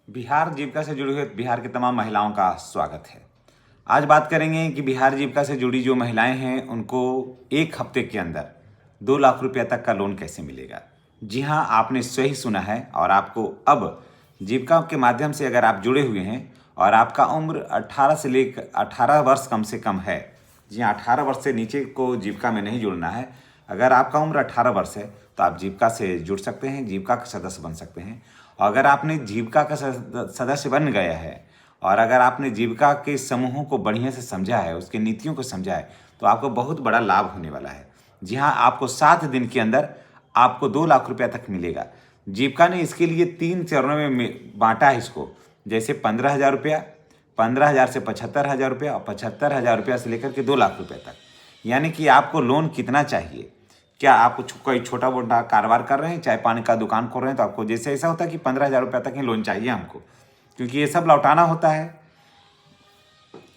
बिहार जीविका से जुड़ी हुई बिहार की तमाम महिलाओं का स्वागत है। आज बात करेंगे कि बिहार जीविका से जुड़ी जो महिलाएं हैं उनको एक हफ्ते के अंदर 2 लाख रुपया तक का लोन कैसे मिलेगा। जी हाँ, आपने सही सुना है। और आपको अब जीविका के माध्यम से अगर आप जुड़े हुए हैं और आपका उम्र 18 से लेकर 18 वर्ष कम से कम है, जी हाँ, 18 वर्ष से नीचे को जीविका में नहीं जुड़ना है। अगर आपका उम्र 18 वर्ष है तो आप जीविका से जुड़ सकते हैं, जीविका का सदस्य बन सकते हैं। और अगर आपने जीविका का सदस्य बन गया है और अगर आपने जीविका के समूहों को बढ़िया से समझा है, उसके नीतियों को समझा है, तो आपको बहुत बड़ा लाभ होने वाला है। जी हाँ, आपको 7 दिन के अंदर आपको 2 लाख रुपया तक मिलेगा। जीविका ने इसके लिए 3 चरणों में बांटा है इसको, जैसे 15,000 रुपया, 15,000 से 75,000 रुपया और 75,000 रुपया से लेकर के 2 लाख रुपये तक। यानी कि आपको लोन कितना चाहिए। क्या आप कोई छोटा मोटा कारोबार कर रहे हैं, चाय पानी का दुकान खोल रहे हैं, तो आपको जैसे ऐसा होता है कि 15,000 रुपया तक ही लोन चाहिए हमको, क्योंकि ये सब लौटाना होता है।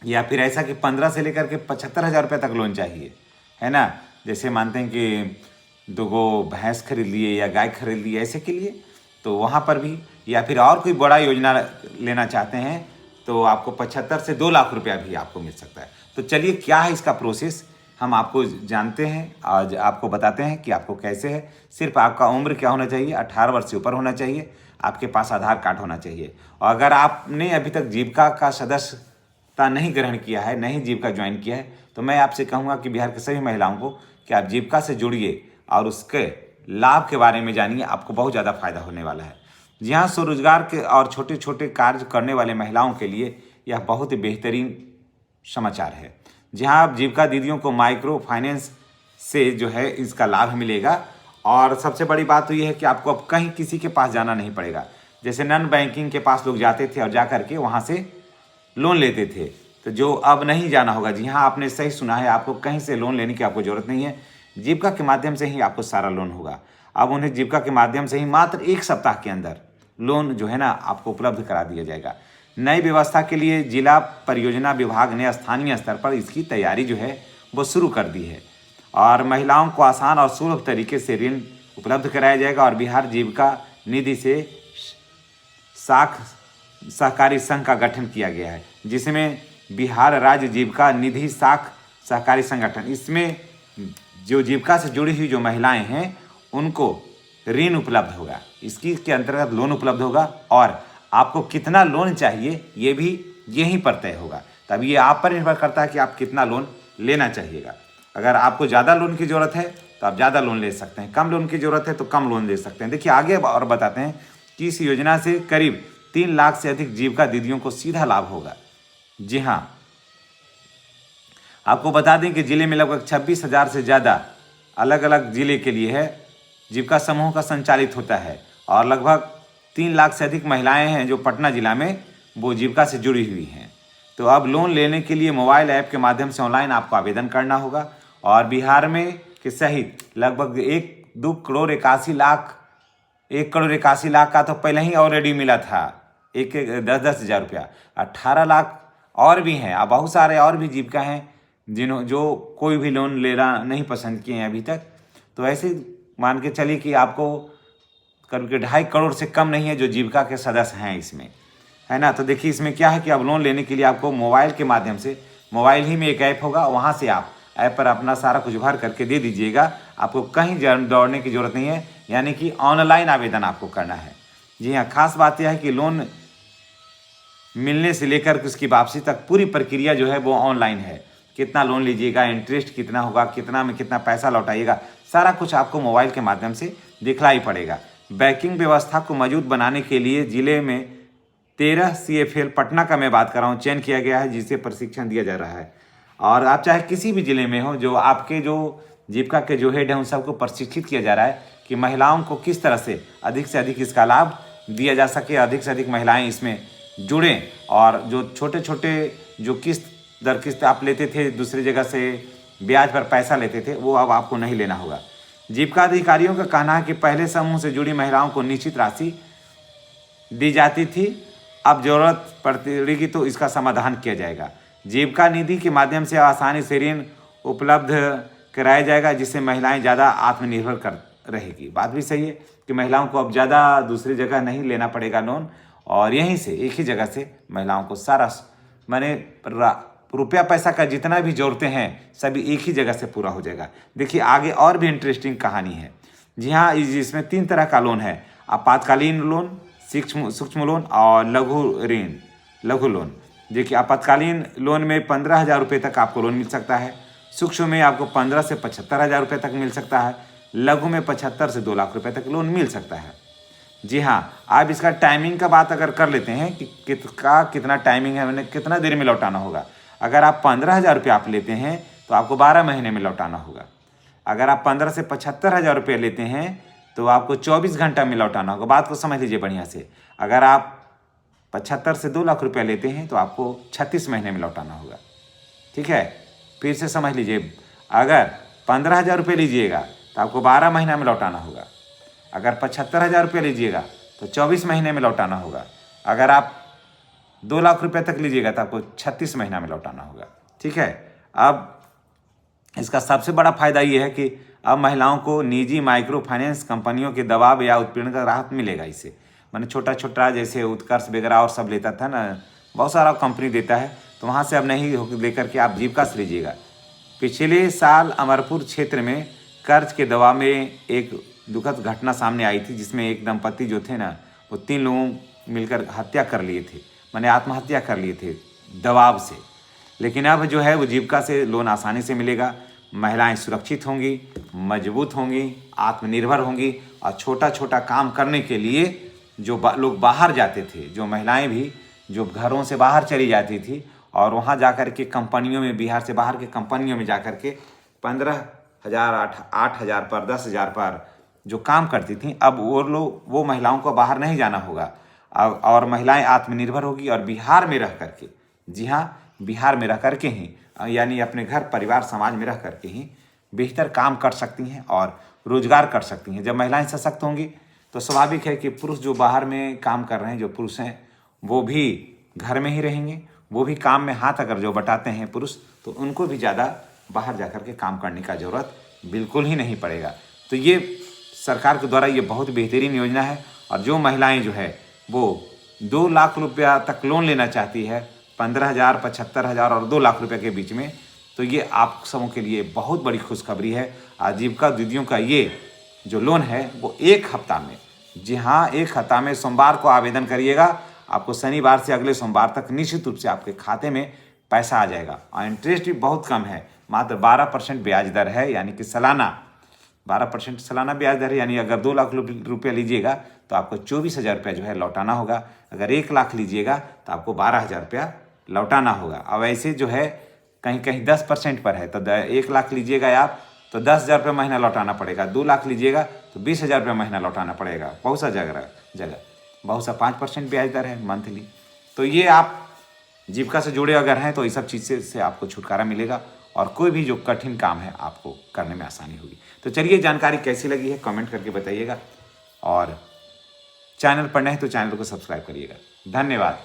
या फिर ऐसा कि 15 से लेकर के 75,000 रुपया तक लोन चाहिए, है ना। जैसे मानते हैं कि 2 भैंस खरीद लिए या गाय खरीद लिए, ऐसे के लिए तो वहाँ पर भी, या फिर और कोई बड़ा योजना लेना चाहते हैं तो आपको 75 से 2 लाख रुपया भी आपको मिल सकता है। तो चलिए, क्या है इसका प्रोसेस, हम आपको जानते हैं, आज आपको बताते हैं कि आपको कैसे है। सिर्फ आपका उम्र क्या होना चाहिए, 18 वर्ष से ऊपर होना चाहिए, आपके पास आधार कार्ड होना चाहिए। और अगर आपने अभी तक जीविका का सदस्यता नहीं ग्रहण किया है, नहीं जीविका ज्वाइन किया है, तो मैं आपसे कहूँगा कि बिहार के सभी महिलाओं को कि आप जीविका से जुड़िए और उसके लाभ के बारे में जानिए, आपको बहुत ज़्यादा फायदा होने वाला है। जी हाँ, स्वरोजगार के और छोटे छोटे कार्य करने वाले महिलाओं के लिए यह बहुत ही बेहतरीन समाचार है। जहां आप जीविका दीदियों को माइक्रो फाइनेंस से जो है इसका लाभ मिलेगा। और सबसे बड़ी बात तो ये है कि आपको अब कहीं किसी के पास जाना नहीं पड़ेगा। जैसे नॉन बैंकिंग के पास लोग जाते थे और जा करके वहाँ से लोन लेते थे, तो जो अब नहीं जाना होगा। जी हाँ, आपने सही सुना है, आपको कहीं से लोन लेने की आपको ज़रूरत नहीं है। जीविका के माध्यम से ही आपको सारा लोन होगा। अब उन्हें जीविका के माध्यम से ही मात्र 1 सप्ताह के अंदर लोन जो है ना आपको उपलब्ध करा दिया जाएगा। नई व्यवस्था के लिए जिला परियोजना विभाग ने स्थानीय स्तर पर इसकी तैयारी जो है वो शुरू कर दी है और महिलाओं को आसान और सुलभ तरीके से ऋण उपलब्ध कराया जाएगा। और बिहार जीविका निधि से साख सहकारी संघ का गठन किया गया है, जिसमें बिहार राज्य जीविका निधि साख सहकारी संगठन, इसमें जो जीविका से जुड़ी हुई जो महिलाएं हैं उनको ऋण उपलब्ध होगा, इसकी के अंतर्गत लोन उपलब्ध होगा। और आपको कितना लोन चाहिए ये भी यहीं पर तय होगा। तब ये आप पर निर्भर करता है कि आप कितना लोन लेना चाहिएगा। अगर आपको ज़्यादा लोन की ज़रूरत है तो आप ज़्यादा लोन ले सकते हैं, कम लोन की ज़रूरत है तो कम लोन ले सकते हैं। देखिए, आगे और बताते हैं कि इस योजना से करीब 3 लाख से अधिक जीविका दीदियों को सीधा लाभ होगा। जी हाँ, आपको बता दें कि जिले में लगभग 26,000 से ज़्यादा अलग अलग जिले के लिए है जीविका समूह का संचालित होता है। और लगभग 3 लाख से अधिक महिलाएं हैं जो पटना जिला में वो जीविका से जुड़ी हुई हैं। तो अब लोन लेने के लिए मोबाइल ऐप के माध्यम से ऑनलाइन आपको आवेदन करना होगा। और बिहार में के सहित लगभग 1 करोड़ 81 लाख का तो पहले ही ऑलरेडी मिला था, 10-10 हज़ार रुपया। 18 लाख और भी हैं, अब बहुत सारे और भी जीविका हैं जो कोई भी लोन लेना नहीं पसंद किए हैं अभी तक। तो ऐसे मान के चलिए कि आपको करीब 2.5 करोड़ से कम नहीं है जो जीविका के सदस्य हैं इसमें, है ना। तो देखिए, इसमें क्या है कि अब लोन लेने के लिए आपको मोबाइल के माध्यम से, मोबाइल ही में एक ऐप होगा, वहाँ से आप ऐप पर अपना सारा कुछ भर करके दे दीजिएगा। आपको कहीं दौड़ने की ज़रूरत नहीं है, यानी कि ऑनलाइन आवेदन आपको करना है। जी हाँ, खास बात यह है कि लोन मिलने से लेकर के उसकी वापसी तक पूरी प्रक्रिया जो है वो ऑनलाइन है। कितना लोन लीजिएगा, इंटरेस्ट कितना होगा, कितना में कितना पैसा लौटाइएगा, सारा कुछ आपको मोबाइल के माध्यम से दिखलाई पड़ेगा। बैंकिंग व्यवस्था को मजबूत बनाने के लिए जिले में 13 CFL पटना का मैं बात कर रहा हूँ चयन किया गया है, जिसे प्रशिक्षण दिया जा रहा है। और आप चाहे किसी भी जिले में हो, जो आपके जो जीविका के जो हेड हैं उन सबको प्रशिक्षित किया जा रहा है कि महिलाओं को किस तरह से अधिक इसका लाभ दिया जा सके, अधिक से अधिक महिलाएं इसमें जुड़ें। और जो छोटे छोटे जो किस्त दर किस्त आप लेते थे दूसरी जगह से, ब्याज पर पैसा लेते थे, वो अब आपको नहीं लेना होगा। जीविका अधिकारियों का कहना है कि पहले समूह से जुड़ी महिलाओं को निश्चित राशि दी जाती थी, अब जरूरत पड़ेगी तो इसका समाधान किया जाएगा। जीविका निधि के माध्यम से आसानी से ऋण उपलब्ध कराया जाएगा, जिससे महिलाएं ज़्यादा आत्मनिर्भर कर रहेगी। बात भी सही है कि महिलाओं को अब ज़्यादा दूसरी जगह नहीं लेना पड़ेगा लोन, और यहीं से एक ही जगह से महिलाओं को सारा माने रुपया पैसा का जितना भी ज़रूरतें हैं सभी एक ही जगह से पूरा हो जाएगा। देखिए आगे और भी इंटरेस्टिंग कहानी है। जी हाँ, इसमें 3 तरह का लोन है, आपातकालीन लोन, सूक्ष्म लोन और लघु लोन। देखिए आपातकालीन लोन में 15,000 रुपये तक आपको लोन मिल सकता है, सूक्ष्म में आपको 15 से 75,000 रुपये तक मिल सकता है, लघु में 75 से 2 लाख रुपये तक लोन मिल सकता है। जी हाँ, आप इसका टाइमिंग का बात अगर कर लेते हैं कि कितना टाइमिंग है, मैंने कितना देर में लौटाना होगा। अगर आप 15,000 रुपये आप लेते हैं तो आपको 12 महीने में लौटाना होगा। अगर आप 15 से 75,000 रुपये लेते हैं तो आपको 24 घंटा में लौटाना होगा। बात को समझ लीजिए बढ़िया से। अगर आप 75 से 2 लाख रुपये लेते हैं तो आपको 36 महीने में लौटाना होगा। ठीक है, फिर से समझ लीजिए। अगर 15,000 रुपये लीजिएगा तो आपको 12 महीना में लौटाना होगा। अगर 75,000 रुपये लीजिएगा तो 24 महीने में लौटाना होगा। अगर आप 2 लाख रुपये तक लीजिएगा तो आपको 36 महीना में लौटाना होगा। ठीक है, अब इसका सबसे बड़ा फायदा ये है कि अब महिलाओं को निजी माइक्रो फाइनेंस कंपनियों के दबाव या उत्पीड़न का राहत मिलेगा। इससे मैंने छोटा छोटा जैसे उत्कर्ष वगैरह और सब लेता था ना, बहुत सारा कंपनी देता है, तो वहाँ से अब नहीं लेकर के आप जीविका से लीजिएगा। पिछले साल अमरपुर क्षेत्र में कर्ज के दबाव में एक दुखद घटना सामने आई थी, जिसमें एक दंपति जो थे ना, वो 3 लोगों मिलकर हत्या कर लिए थे, मैंने आत्महत्या कर लिए थे दबाव से। लेकिन अब जो है वो जीविका से लोन आसानी से मिलेगा। महिलाएं सुरक्षित होंगी, मजबूत होंगी, आत्मनिर्भर होंगी और छोटा छोटा काम करने के लिए जो लोग बाहर जाते थे, जो महिलाएं भी जो घरों से बाहर चली जाती थी और वहाँ जाकर के कंपनियों में, बिहार से बाहर के कंपनियों में जाकर के 15,000, 8,000 पर, 10,000 पर जो काम करती थी, अब वो महिलाओं को बाहर नहीं जाना होगा। अब और महिलाएं आत्मनिर्भर होगी और बिहार में रह करके, जी हाँ, बिहार में रह करके ही, यानी अपने घर परिवार समाज में रह करके ही बेहतर काम कर सकती हैं और रोजगार कर सकती हैं। जब महिलाएं सशक्त होंगी तो स्वाभाविक है कि पुरुष जो बाहर में काम कर रहे हैं, जो पुरुष हैं, वो भी घर में ही रहेंगे। वो भी काम में हाथ अगर जो बटाते हैं पुरुष, तो उनको भी ज़्यादा बाहर जा कर के काम करने का ज़रूरत बिल्कुल ही नहीं पड़ेगा। तो ये सरकार के द्वारा ये बहुत बेहतरीन योजना है। और जो महिलाएं जो है वो 2 लाख रुपया तक लोन लेना चाहती है, 15,000, 75,000 और 2 लाख रुपये के बीच में, तो ये आप सबों के लिए बहुत बड़ी खुशखबरी है। आजीविका दीदियों का ये जो लोन है वो 1 हफ्ता में, जी हाँ, 1 हफ्ता में सोमवार को आवेदन करिएगा, आपको शनिवार से अगले सोमवार तक निश्चित रूप से आपके खाते में पैसा आ जाएगा। और इंटरेस्ट भी बहुत कम है, मात्र 12% ब्याज दर है, यानी कि सालाना 12% सालाना ब्याज दर है। यानी अगर 2 लाख रुपया लीजिएगा तो आपको 24,000 रुपया जो है लौटाना होगा। अगर 1 लाख लीजिएगा तो आपको 12,000 रुपया लौटाना होगा। अब ऐसे जो है कहीं कहीं 10% पर है, तो 1 लाख लीजिएगा आप तो 10,000 रुपये महीना लौटाना पड़ेगा। 2 लाख लीजिएगा तो 20,000 रुपये महीना लौटाना पड़ेगा। बहुत सा जगह बहुत सा 5% ब्याज दर है मंथली। तो ये आप जीविका से जुड़े अगर हैं तो इस सब चीज़ से आपको छुटकारा मिलेगा और कोई भी जो कठिन काम है आपको करने में आसानी होगी। तो चलिए, जानकारी कैसी लगी है कमेंट करके बताइएगा और चैनल पर नए हैं तो चैनल को सब्सक्राइब करिएगा। धन्यवाद।